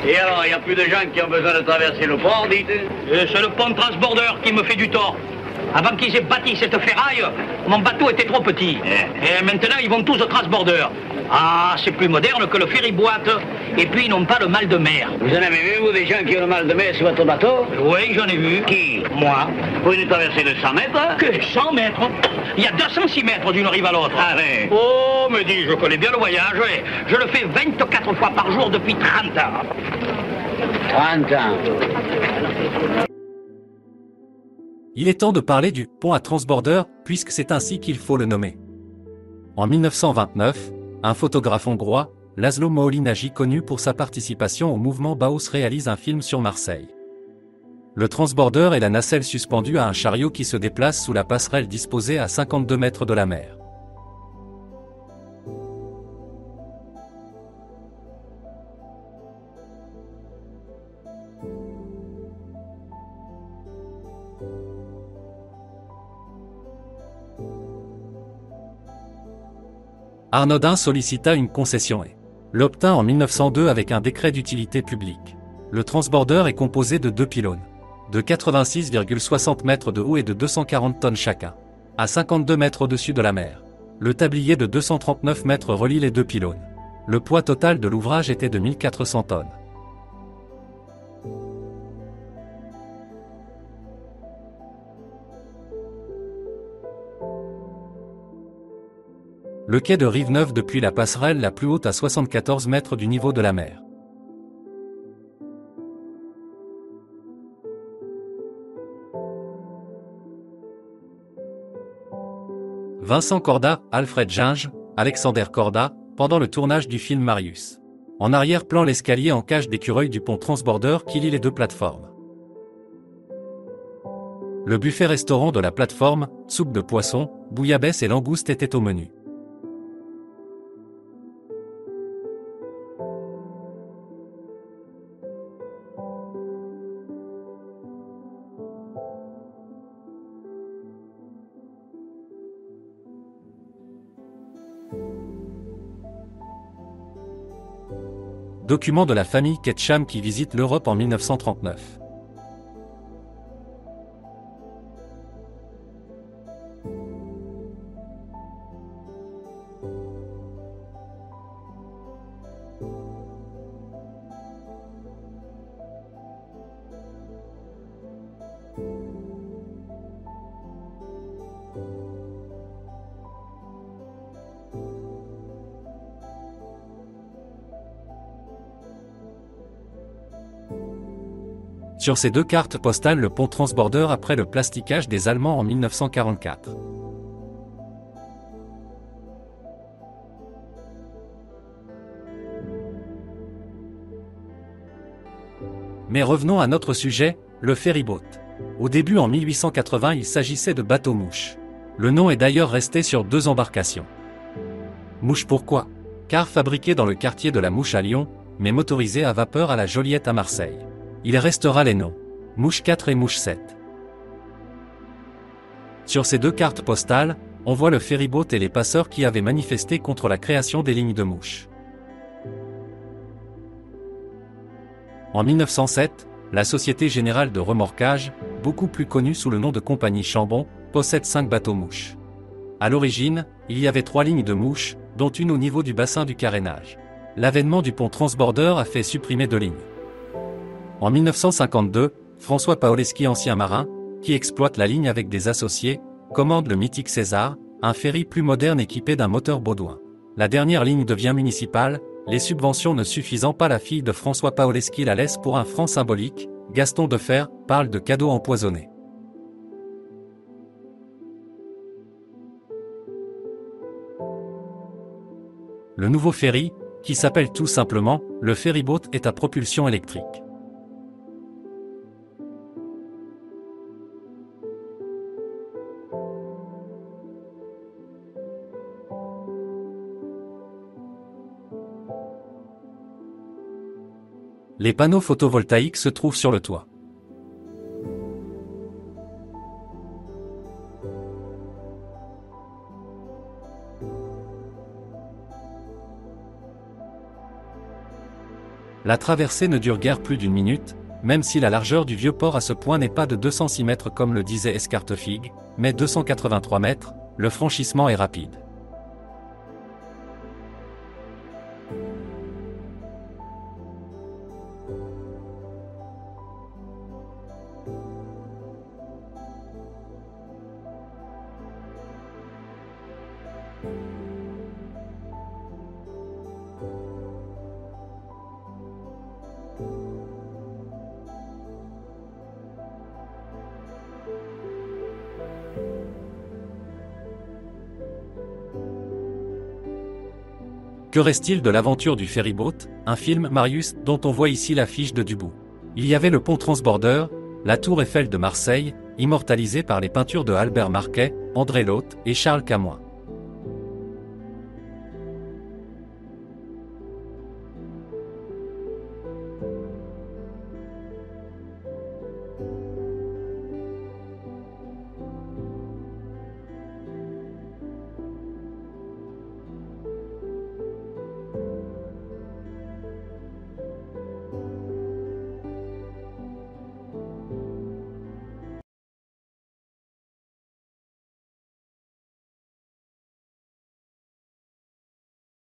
Et alors, il n'y a plus de gens qui ont besoin de traverser le port, dites? C'est le pont transbordeur qui me fait du tort. Avant qu'ils aient bâti cette ferraille, mon bateau était trop petit. Et maintenant, ils vont tous au transbordeur. Ah, c'est plus moderne que le ferry-boîte. Et puis, ils n'ont pas le mal de mer. Vous en avez vu, vous, des gens qui ont le mal de mer sur votre bateau? Oui, j'en ai vu. Qui? Moi. Pour une traversée de 100 mètres? Que 100 mètres? Il y a 206 mètres d'une rive à l'autre. Allez. Oh, me dis, je connais bien le voyage. Je le fais 24 fois par jour depuis 30 ans. 30 ans. Il est temps de parler du pont à transborder, puisque c'est ainsi qu'il faut le nommer. En 1929, un photographe hongrois, Laszlo Moholy-Nagy, connu pour sa participation au mouvement Bauhaus, réalise un film sur Marseille. Le transborder est la nacelle suspendue à un chariot qui se déplace sous la passerelle disposée à 52 mètres de la mer. Arnaudin sollicita une concession et l'obtint en 1902 avec un décret d'utilité publique. Le transborder est composé de deux pylônes, de 86,60 mètres de haut et de 240 tonnes chacun, à 52 mètres au-dessus de la mer. Le tablier de 239 mètres relie les deux pylônes. Le poids total de l'ouvrage était de 1400 tonnes. Le quai de Rive-Neuve depuis la passerelle la plus haute à 74 mètres du niveau de la mer. Vincent Corda, Alfred Ginge, Alexander Corda, pendant le tournage du film Marius. En arrière-plan, l'escalier en cage d'écureuil du pont transborder qui lie les deux plateformes. Le buffet-restaurant de la plateforme, soupe de poisson, bouillabaisse et langoustes étaient au menu. Document de la famille Ketcham qui visite l'Europe en 1939. Sur ces deux cartes postales, le pont transborder après le plasticage des Allemands en 1944. Mais revenons à notre sujet, le ferryboat. Au début en 1880, il s'agissait de bateaux-mouches. Le nom est d'ailleurs resté sur deux embarcations. Mouche pourquoi? Car fabriqué dans le quartier de la Mouche à Lyon, mais motorisé à vapeur à la Joliette à Marseille. Il restera les noms Mouche 4 et Mouche 7. Sur ces deux cartes postales, on voit le ferryboat et les passeurs qui avaient manifesté contre la création des lignes de mouches. En 1907, la Société Générale de Remorquage, beaucoup plus connue sous le nom de Compagnie Chambon, possède 5 bateaux-mouches. À l'origine, il y avait 3 lignes de mouches, dont une au niveau du bassin du carénage. L'avènement du pont transborder a fait supprimer 2 lignes. En 1952, François Paoleschi, ancien marin, qui exploite la ligne avec des associés, commande le mythique César, un ferry plus moderne équipé d'un moteur Baudouin. La dernière ligne devient municipale, les subventions ne suffisant pas, la fille de François Paoleschi la laisse pour un franc symbolique. Gaston Defer parle de cadeaux empoisonnés. Le nouveau ferry, qui s'appelle tout simplement le ferryboat, est à propulsion électrique. Les panneaux photovoltaïques se trouvent sur le toit. La traversée ne dure guère plus d'une minute, même si la largeur du vieux port à ce point n'est pas de 206 mètres comme le disait Escartefigue, mais 283 mètres, le franchissement est rapide. Que reste-t-il de l'aventure du ferryboat, un film Marius dont on voit ici l'affiche de Dubout. Il y avait le pont Transborder, la tour Eiffel de Marseille, immortalisée par les peintures de Albert Marquet, André Lhote et Charles Camoin.